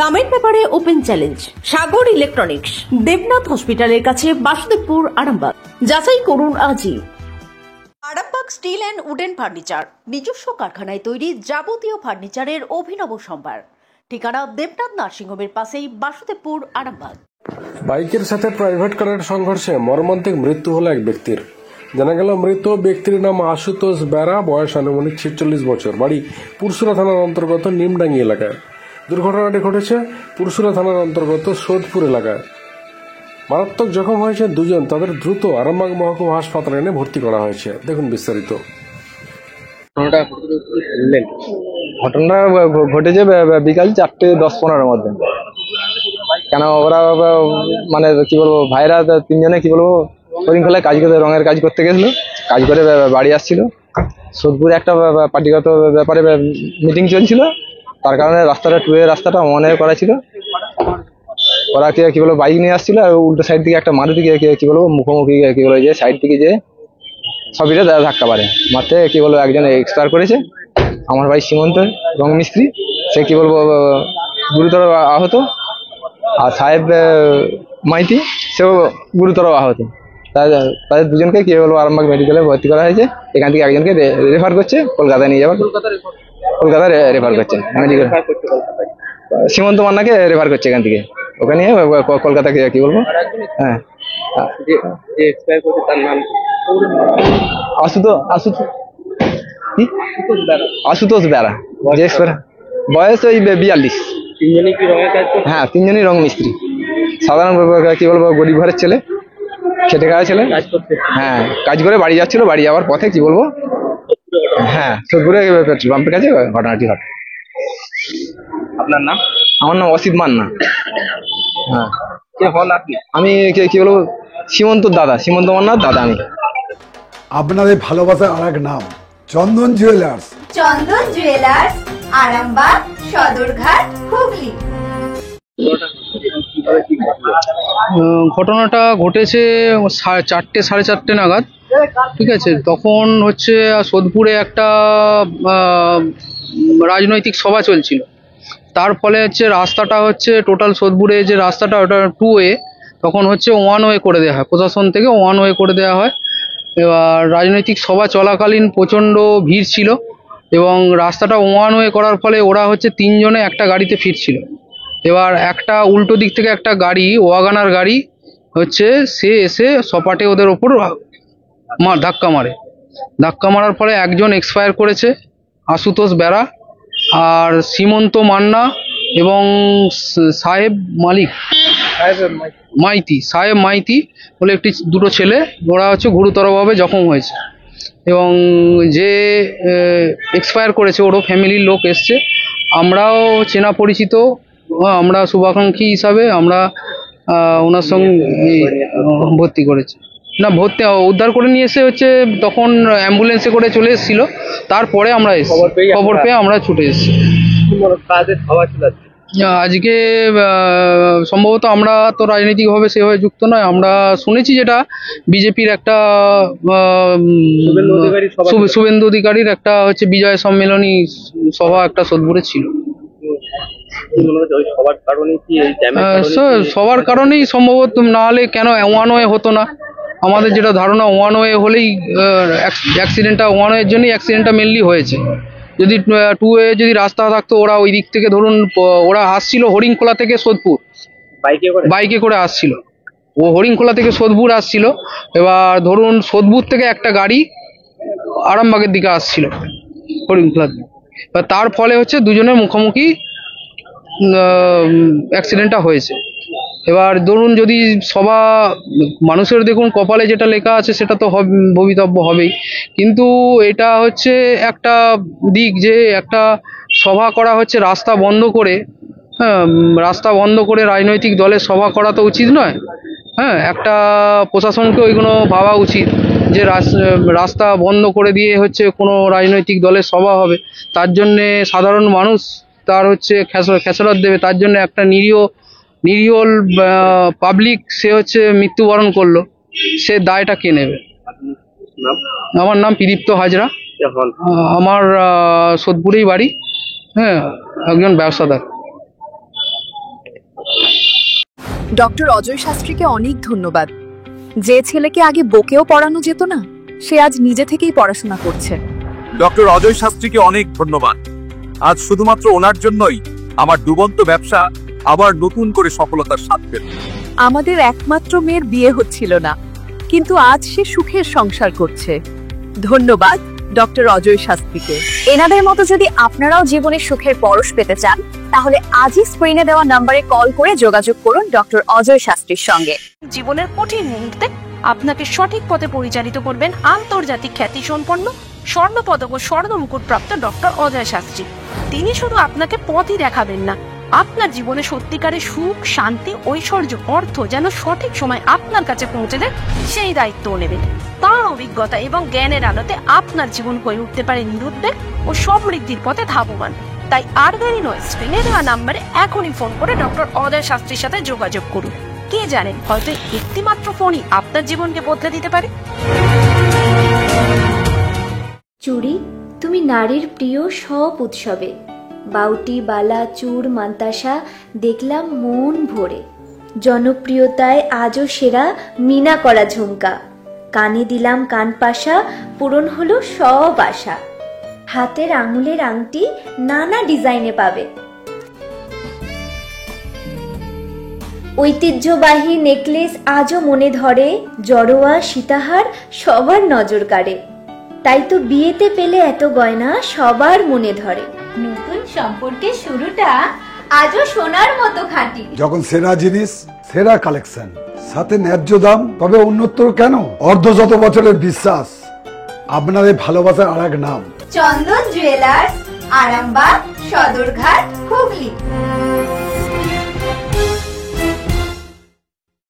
দামের ব্যাপারে open challenge সাগর electronics, Debnath হসপিটালের কাছে, বাসুদেবপুর, আরামবাগ। যাচাই করুন আজই। Arambagh steel and wooden furniture, নিজস্ব কারখানায় তৈরি যাবতীয় ফার্নিচারের অভিনব সম্ভার। ঠিকানা দেবনাথ নার্সিংহোমের পাশেই, বাসুদেবপুর, আরামবাগ। বাইকের সাথে প্রাইভেট কারের সংঘর্ষে মর্মান্তিক মৃত্যু হলো এক ব্যক্তির। জানা গেল, মৃত ব্যক্তির নাম আশুতোষ বেরা, বয়স আনুমানিক 46 বছর, বাড়ি পুরসুরা থানার অন্তর্গত নিমডাঙ্গি এলাকায়। দুর্ঘটনাটি ঘটেছে পুরসুরা থানার অন্তর্গত সোদপুর এলাকায়। মারাত্মক জখম হয়েছে দুজন, তাদের দ্রুত আরামবাগ মহকুমা হাসপাতালে এনে ভর্তি করা হয়েছে। দেখুন বিস্তারিত। ঘটনা ঘটেছে বিকাল 4:10-15 মধ্যে। কেন ওরা মানে কি বলবো, ভাইরা তিনজনে কি বলবো হরিণখোলায় কাজ করতে, রঙের কাজ করতে গেছিল। কাজ করে বাড়ি আসছিল। সোদপুরে একটা পার্টিগত ব্যাপারে মিটিং চলছিল, তার কারণে রাস্তাটা রাস্তাটা মনে করা ছিল। ওরা কি বলবো বাইক নিয়ে আসছিল, আর উল্টো সাইড দিকে একটা মারুতি কি বলবো মুখোমুখি কি বলবো যে সাইড দিকে যে সবইটা ধাক্কা মারে। মারতে কি বলবো একজন এক্সপায়ার করেছে। আমার ভাই সীমন্ত রং মিস্ত্রি, সে কি বলবো গুরুতর আহত। আর সাহেব মাইতি, সেও গুরুতর আহত। তাদের দুজনকে কি বলবো আরামবাগ মেডিকেলে ভর্তি করা হয়েছে। এখান থেকে একজনকে রেফার করছে কলকাতায় নিয়ে যাওয়ার, কলকাতায় রেফার করছে মেডিকেল। সীমন্ত মান্নাকে রেফার করছে এখান থেকে, ওখানে নিয়ে কলকাতাকে কি বলবো। হ্যাঁ, আশুতোষ বেরা, বয়স ওই 42। হ্যাঁ, তিনজনই রং মিস্ত্রি। সাধারণ কি বলবো গরিব ঘরের ছেলে, খেটে খাওয়া ছেলে। হ্যাঁ, কাজ করে বাড়ি যাচ্ছিল, বাড়ি যাওয়ার পথে কি বলবো, হ্যাঁ সোদপুরে পেট্রোল পাম্পের কাছে ঘটনাটি ঘটে। আপনার নাম? আমার নাম অসিত মান্না। হ্যাঁ, কে হন আপনি? আমি কি বলবো সীমন্ত দাদা, সীমন্ত মান্নার দাদা আমি। আপনাদের ভালোবাসার আর এক নাম চন্দন জুয়েলার্স। চন্দন জুয়েলার্স, আরামবাগ, সদরঘাট, হুগলি। ঘটনাটা ঘটেছে 4টে 4:30 নাগাদ। ঠিক আছে, তখন হচ্ছে সোদপুরে একটা রাজনৈতিক সভা চলছিল। তার ফলে হচ্ছে রাস্তাটা হচ্ছে টোটাল সোদপুরে যে রাস্তাটা, ওটা 2 ওয়ে, তখন হচ্ছে 1 ওয়ে করে দেওয়া হয়, প্রশাসন থেকে 1 ওয়ে করে দেওয়া হয়। এবার রাজনৈতিক সভা চলাকালীন প্রচণ্ড ভিড় ছিল, এবং রাস্তাটা 1 ওয়ে করার ফলে ওরা হচ্ছে 3 জনে একটা গাড়িতে ফিরছিল। এবার একটা উল্টো দিক থেকে একটা গাড়ি, ওয়াগানার গাড়ি হচ্ছে, সে এসে সপাটে ওদের ওপর ধাক্কা মারে। ধাক্কা মারার ফলে একজন এক্সপায়ার করেছে, আশুতোষ বেরা, আর সীমন্ত মান্না এবং সাহেব মাইতি বলে দুটো ছেলে, ওরা হচ্ছে গুরুতরভাবে জখম হয়েছে। এবং যে এক্সপায়ার করেছে ওরও ফ্যামিলির লোক এসছে। আমরাও চেনা পরিচিত, আমরা শুভাকাঙ্ক্ষী হিসাবে আমরা ওনার সঙ্গে ভর্তি করেছি। না, উদ্ধার করে নিয়ে এসে হচ্ছে তখন অ্যাম্বুলেন্সে করে চলে এসেছিল। তারপরে আমরা খবর পেয়ে আমরা ছুটে এসেছি। আজকে সম্ভবত আমরা তো রাজনৈতিকভাবে সেভাবে যুক্ত নয়, আমরা শুনেছি যেটা বিজেপির একটা শুভেন্দু অধিকারীর একটা হচ্ছে বিজয় সম্মেলনী সভা একটা সোদপুরে ছিল। সবার কারণেই সম্ভবত, না হলে কেন 1 ওয়ে হতো না। আমাদের যেটা ধারণা 1 ওয়ে হলেই অ্যাক্সিডেন্টটা 1 ওয়ের জন্যই অ্যাক্সিডেন্টটা মেনলি হয়েছে। যদি 2 ওয়ে যদি রাস্তা থাকতো, ওরা ওই দিক থেকে ধরুন ওরা আসছিল হরিণখোলা থেকে সোদপুর, বাইকে করে আসছিল। ও হরিণখোলা থেকে সোদপুর আসছিল। এবার ধরুন সোদপুর থেকে একটা গাড়ি আরামবাগের দিকে আসছিল হরিণখোলা। তার ফলে হচ্ছে দুজনের মুখোমুখি অ্যাক্সিডেন্টটা হয়েছে। এবার ধরুন যদি মানুষের দেখুন কপালে যেটা লেখা আছে সেটা তো ভবিতব্য হবেই, কিন্তু এটা হচ্ছে একটা দিক যে একটা সভা করা হচ্ছে রাস্তা বন্ধ করে। হ্যাঁ, রাস্তা বন্ধ করে রাজনৈতিক দলের সভা করা তো উচিত নয়। হ্যাঁ, একটা প্রশাসনকে ওইগুলো ভাবা উচিত যে রাস্তা বন্ধ করে দিয়ে হচ্ছে কোনো রাজনৈতিক দলের সভা হবে, তার জন্যে সাধারণ মানুষ তার হচ্ছে খেসারত দেবে, তার জন্য একটা নিরীহ পাবলিক সে হচ্ছে মৃত্যুবরণ করলো, সে দায়টা কে নেবে? আমার নাম প্রদীপ্ত হাজরা, আমার সোদপুরেই বাড়ি। হ্যাঁ, একজন ব্যবসাদার। ডক্টর অজয় শাস্ত্রীকে অনেক ধন্যবাদ। যে ছেলেকে আগে বকেও পড়ানো যেত না, সে আজ নিজে থেকেই পড়াশোনা করছে। ডক্টর অজয় শাস্ত্রীকে অনেক ধন্যবাদ। আজ শুধুমাত্র ওনার জন্যই আমার ডুবন্ত ব্যবসা আবার নতুন করে সফলতার স্বাদ পেল। আমাদের একমাত্র মেয়ের বিয়ে হচ্ছিল না, কিন্তু আজ সে সুখের সংসার করছে। ধন্যবাদ ডক্টর অজয় শাস্ত্রীকে। এনাদের মতো যদি আপনারাও জীবনে সুখের পরশ পেতে চান, তাহলে আজই স্ক্রিনে দেওয়া নম্বরে কল করে যোগাযোগ করুন ডক্টর অজয় শাস্ত্রীর সঙ্গে। জীবনের কঠিন মুহূর্তে আপনাকে সঠিক পথে পরিচালিত করবেন আন্তর্জাতিক খ্যাতিসম্পন্ন স্বর্ণপদক ও স্বর্ণ মুকুট প্রাপ্ত ডক্টর অজয় শাস্ত্রী। তিনি শুধু আপনাকে পথই দেখাবেন না, আপনার জীবনে সত্যিকারের সুখ, শান্তি, ঐশ্বর্য, অর্থ যেন সঠিক সময় আপনার কাছে পৌঁছে দেন, সেই দায়িত্বও নেবেন। তার অভিজ্ঞতা এবং জ্ঞানের আলোতে আপনার জীবন হয়ে উঠতে পারে নিরুদ্বেগ ও সমৃদ্ধির পথে ধাবমান। তাই আর দেরি নয়, স্ক্রিনে দেওয়া নাম্বারে এখনই ফোন করে ডক্টর অজয় শাস্ত্রীর সাথে যোগাযোগ করুন। কে জানেন, হয়তো একটি মাত্র ফোনই আপনার জীবনকে বদলে দিতে পারে। চুড়ি, তুমি নারীর প্রিয় সব উৎসবে। বাউটি, বালা, চূড়, মান্তাসা দেখলাম মন ভরে। জনপ্রিয়তায় আজও সেরা মিনা করা ঝুমকা। কানে দিলাম কানপাশা, পূরণ হলো সব আশা। হাতের আঙুলের আংটি নানা ডিজাইনে পাবে। ঐতিহ্যবাহী নেকলেস আজও মনে ধরে। জড়োয়া, সীতাহার সবার নজর কাড়ে। তাই তো বিয়েতে পেলে এত গয়না সবার মনে ধরে। নতুন সম্পর্কের শুরুটা আজও সোনার মতো খাঁটি। যখন সেরা জিনিস, সেরা কালেকশন, সাথে ন্যায্য দাম, তবে উন্নতর কেন? অর্ধশত বছরের বিশ্বাস, আপনাদের ভালোবাসার আর এক নাম। চন্দন জুয়েলার্স, আরামবাগ, সদরঘাট, হুগলি।